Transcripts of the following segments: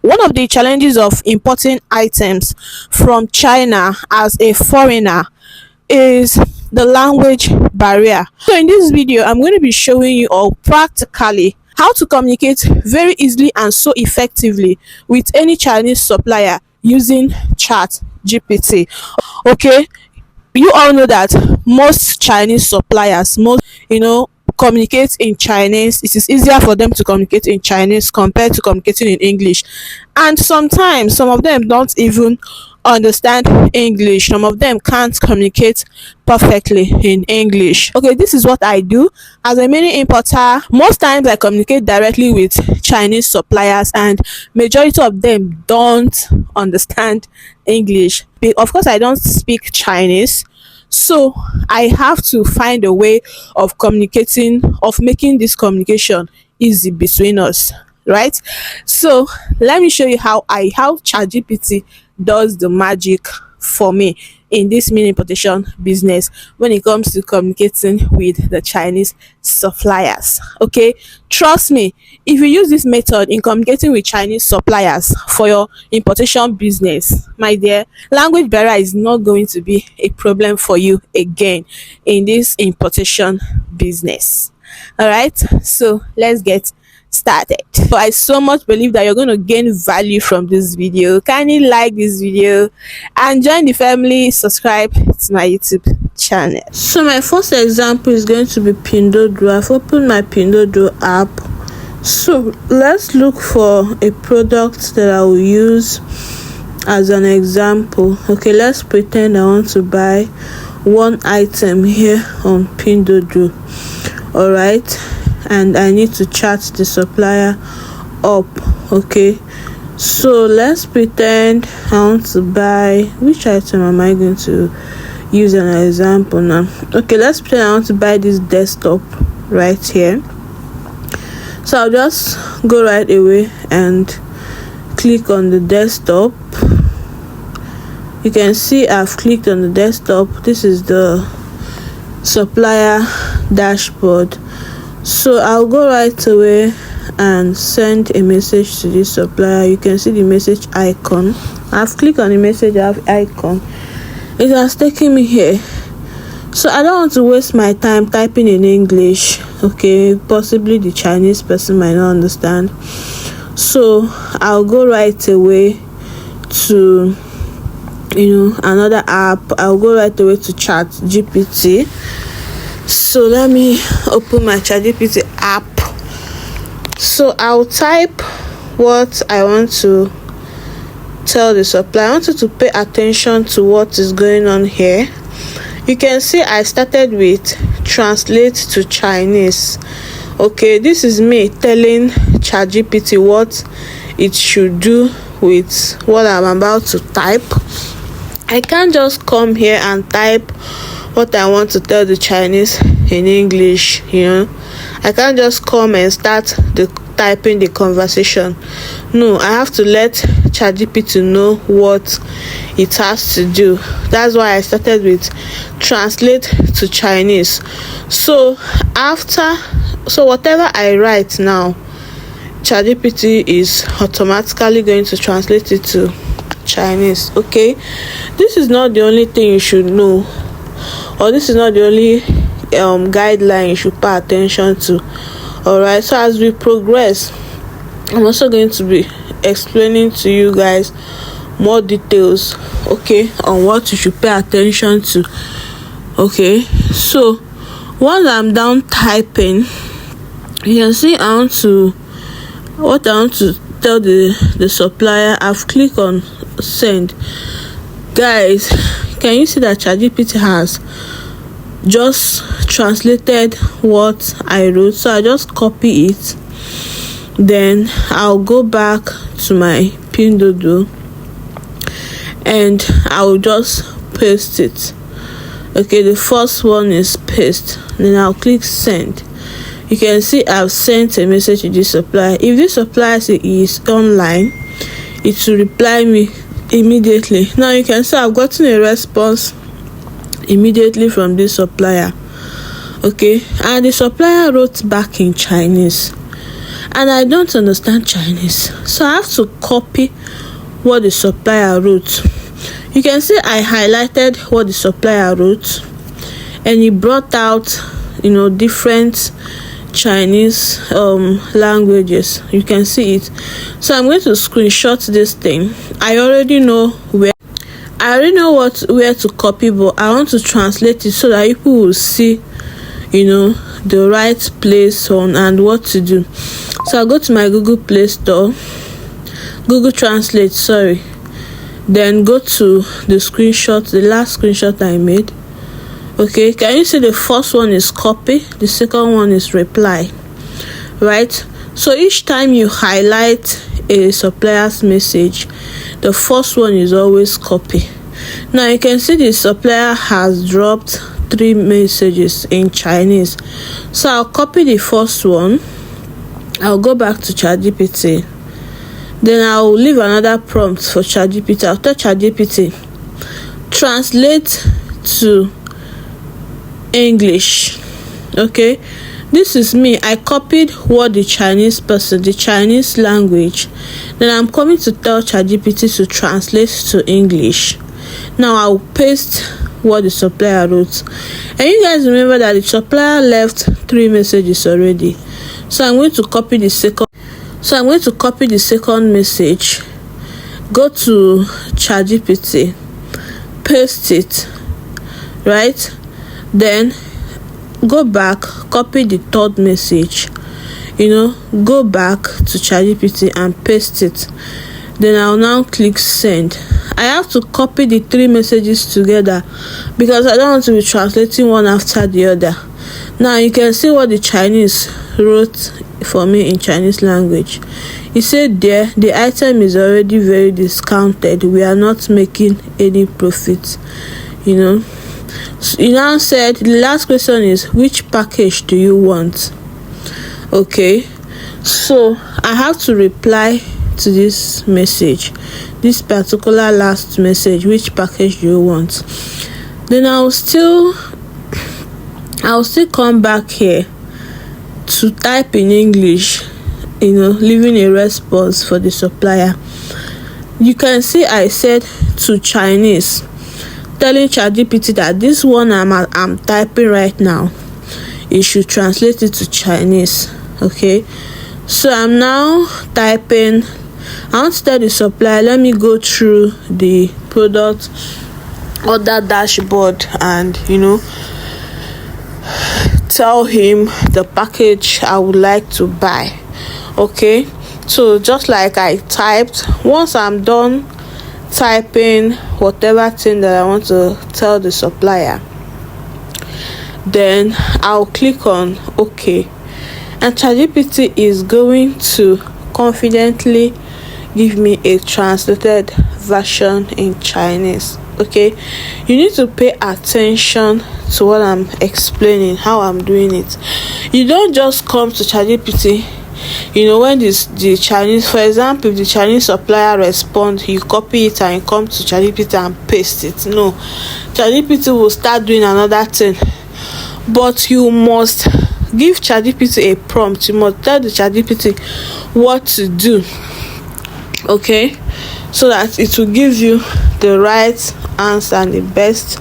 One of the challenges of importing items from China as a foreigner is the language barrier. So in this video, I'm going to be showing you all practically how to communicate very easily and so effectively with any Chinese supplier using ChatGPT. Okay, you all know that most Chinese suppliers, communicate in Chinese. It is easier for them to communicate in Chinese compared to communicating in English, and sometimes some of them don't even understand English. Some of them can't communicate perfectly in English. Okay, this is what I do as a mini importer. Most times I communicate directly with Chinese suppliers, and majority of them don't understand English. Of course, I don't speak Chinese, so I have to find a way of making this communication easy between us, right? So let me show you how ChatGPT does the magic for me in this mini importation business when it comes to communicating with the Chinese suppliers. Okay, trust me, if you use this method in communicating with Chinese suppliers for your importation business, my dear, language barrier is not going to be a problem for you again in this importation business. All right, so let's get started. So I so much believe that you're going to gain value from this video. Kindly like this video and join the family. Subscribe to my YouTube channel. So my first example is going to be Pinduoduo. I've opened my Pinduoduo app. So let's look for a product that I will use as an example. Okay, let's pretend I want to buy one item here on Pinduoduo. All right, and I need to chat the supplier up. Okay, so let's pretend I want to buy, which item am I going to use an example now? Okay, let's pretend I want to buy this desktop right here. So I'll just go right away and click on the desktop. You can see I've clicked on the desktop. This is the supplier dashboard. So I'll go right away and send a message to this supplier. You can see the message icon. I've clicked on the message icon. It has taken me here. So I don't want to waste my time typing in English. Okay, possibly the Chinese person might not understand. So I'll go right away to another app. I'll go right away to ChatGPT. So let me open my ChatGPT app. So I'll type what I want to tell the supplier. I want you to pay attention to what is going on here. You can see I started with translate to Chinese. Okay, this is me telling ChatGPT what it should do with what I'm about to type. I can't just come here and type what I want to tell the Chinese in English. I can't just come and start typing the conversation. No, I have to let ChatGPT know what it has to do. That's why I started with translate to Chinese. So whatever I write now, ChatGPT is automatically going to translate it to Chinese. Okay, this is not the only thing you should know, or this is not the only guideline you should pay attention to. All right, so as we progress, I'm also going to be explaining to you guys more details, okay, on what you should pay attention to. Okay, so once I'm done typing, you can see what I want to tell the supplier. I've clicked on send. Guys, can you see that ChatGPT has just translated what I wrote? So I just copy it, then I'll go back to my Pinduoduo and I'll just paste it. Okay, the first one is paste. Then I'll click send. You can see I've sent a message to this supplier. If this supplier is online, it will reply me immediately. Now you can see I've gotten a response immediately from this supplier. Okay, and the supplier wrote back in Chinese. and I don't understand Chinese, so I have to copy what the supplier wrote. You can see I highlighted what the supplier wrote, and he brought out different Chinese languages. You can see it. So I'm going to screenshot this thing. I already know where to copy, but I want to translate it so that people will see the right place on and what to do. So I'll go to my Google Play Store, Google Translate, sorry, then go to the last screenshot I made. Okay, can you see the first one is copy, the second one is reply, right? So each time you highlight a supplier's message, the first one is always copy. Now you can see the supplier has dropped 3 messages in Chinese, so I'll copy the first one. I'll go back to ChatGPT, then I'll leave another prompt for ChatGPT. I'll tell ChatGPT translate to English. Okay, this is me. I copied what the Chinese language, then I'm coming to tell ChatGPT to translate to English. Now I'll paste what the supplier wrote, and you guys remember that the supplier left 3 messages already, so I'm going to copy the second message, go to ChatGPT, paste it, right? Then go back, copy the third message, go back to ChatGPT and paste it. Then I'll now click send. I have to copy the 3 messages together because I don't want to be translating one after the other. Now you can see what the Chinese wrote for me in Chinese language. He said there, the item is already very discounted, we are not making any profit. So he now said the last question is, which package do you want? Okay, so I have to reply to this message, this particular last message, which package do you want? Then I'll still come back here to type in English, leaving a response for the supplier. You can see I said to Chinese, telling ChatGPT that this one I'm typing right now, it should translate it to Chinese. Okay, so I'm now typing. I want to tell the supplier, let me go through the product order dashboard and tell him the package I would like to buy. Okay, so just like I typed, once I'm done typing whatever thing that I want to tell the supplier, then I'll click on OK, and ChatGPT is going to confidently give me a translated version in Chinese. Okay, you need to pay attention to what I'm explaining, how I'm doing it. You don't just come to ChatGPT, when the Chinese, for example, if the Chinese supplier responds, you copy it and you come to ChatGPT and paste it. No, ChatGPT will start doing another thing, but you must give ChatGPT a prompt. You must tell the ChatGPT what to do, okay, so that it will give you the right answer and the best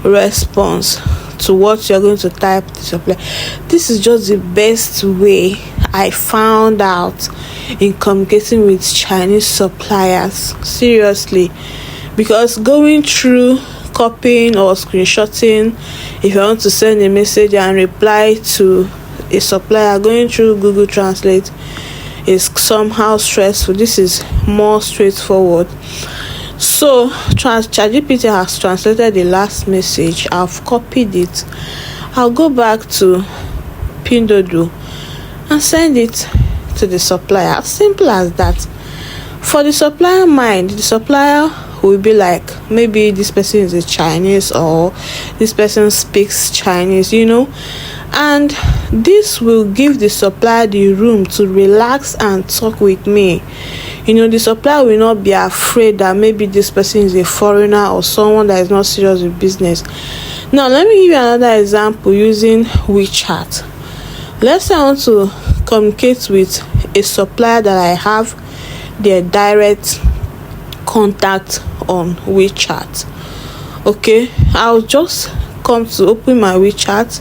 response to what you're going to type to supply. This is just the best way I found out in communicating with Chinese suppliers, seriously, because going through copying or screenshotting, if you want to send a message and reply to a supplier, going through Google Translate is somehow stressful. This is more straightforward. So ChatGPT has translated the last message. I've copied it. I'll go back to Pinduoduo and send it to the supplier. Simple as that. For the supplier mind, the supplier will be like, maybe this person is a Chinese or this person speaks Chinese, and this will give the supplier the room to relax and talk with me. The supplier will not be afraid that maybe this person is a foreigner or someone that is not serious with business. Now let me give you another example using WeChat. Let's say I want to communicate with a supplier that I have their direct contact on WeChat. Okay, I'll just come to open my WeChat.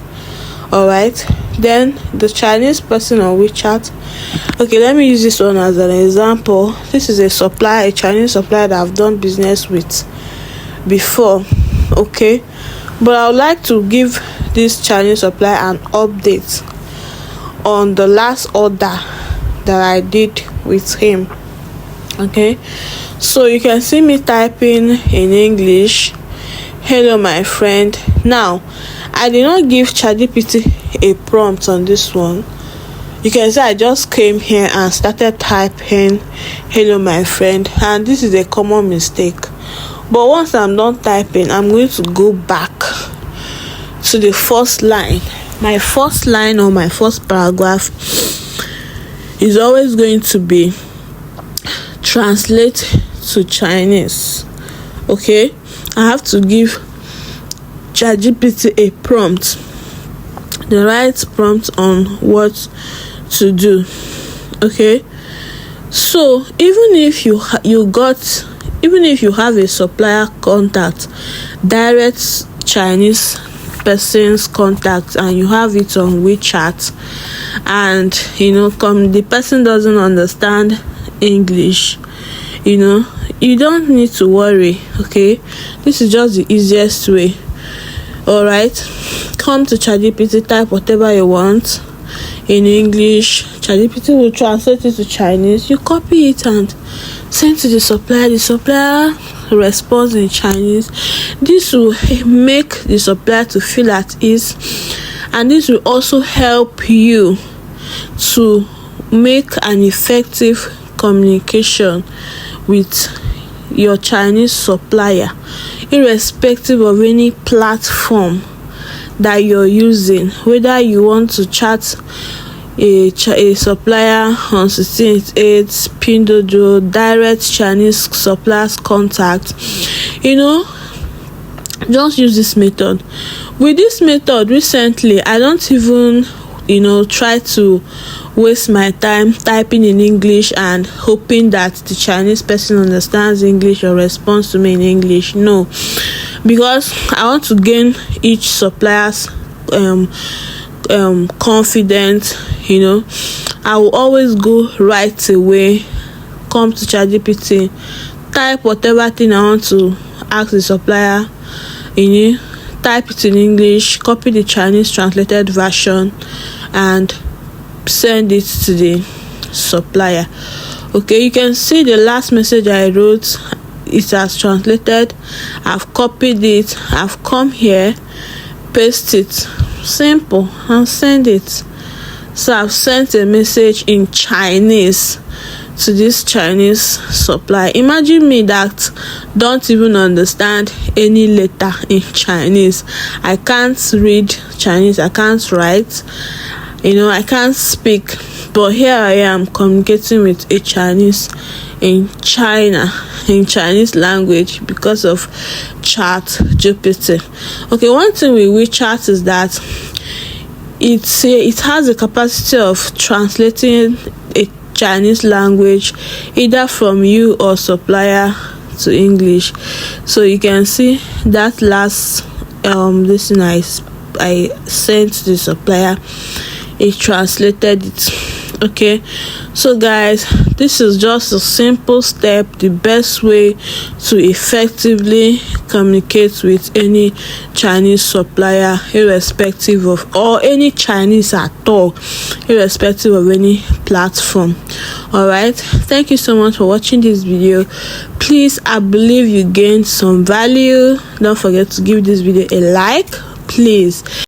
All right, then the Chinese person on WeChat. Okay, let me use this one as an example. This is a supplier, a Chinese supplier that I've done business with before. Okay, but I would like to give this Chinese supplier an update on the last order that I did with him. Okay, so you can see me typing in English, hello my friend. Now I did not give ChatGPT a prompt on this one. You can see I just came here and started typing hello my friend, and this is a common mistake. But once I'm done typing, I'm going to go back to the first line. My first line or my first paragraph is always going to be translate to Chinese. Okay, I have to give ChatGPT a prompt, the right prompt on what to do. Okay, so even if you have a supplier contact, direct Chinese person's contact, and you have it on WeChat, and the person doesn't understand English, you don't need to worry. Okay, this is just the easiest way. All right, come to ChatGPT, type whatever you want in English. ChatGPT will translate it to Chinese. You copy it and send to the supplier. The supplier responds in Chinese. This will make the supplier to feel at ease, and this will also help you to make an effective communication with your Chinese supplier, irrespective of any platform that you're using. Whether you want to chat a supplier on 1688, Pinduoduo, direct Chinese suppliers contact, just use this method. With this method, recently I don't even try to waste my time typing in English and hoping that the Chinese person understands English or responds to me in English. No, because I want to gain each supplier's confidence. I will always go right away, come to ChatGPT, type whatever thing I want to ask the supplier, type it in English, copy the Chinese translated version, and send it to the supplier. Okay, you can see the last message I wrote, it has translated. I've copied it, I've come here, paste it, simple, and send it. So I've sent a message in Chinese to this Chinese supplier. Imagine me that don't even understand any letter in Chinese. I can't read Chinese, I can't write, I can't speak, but here I am communicating with a Chinese in China, in Chinese language, because of ChatGPT. Okay, one thing with WeChat is that it has the capacity of translating a Chinese language either from you or supplier to English. So you can see that last this thing I sent to the supplier, it translated it. Okay, so guys, this is just a simple step, the best way to effectively communicate with any Chinese supplier, irrespective of, or any Chinese at all, irrespective of any platform. All right, thank you so much for watching this video. Please, I believe you gained some value. Don't forget to give this video a like, please.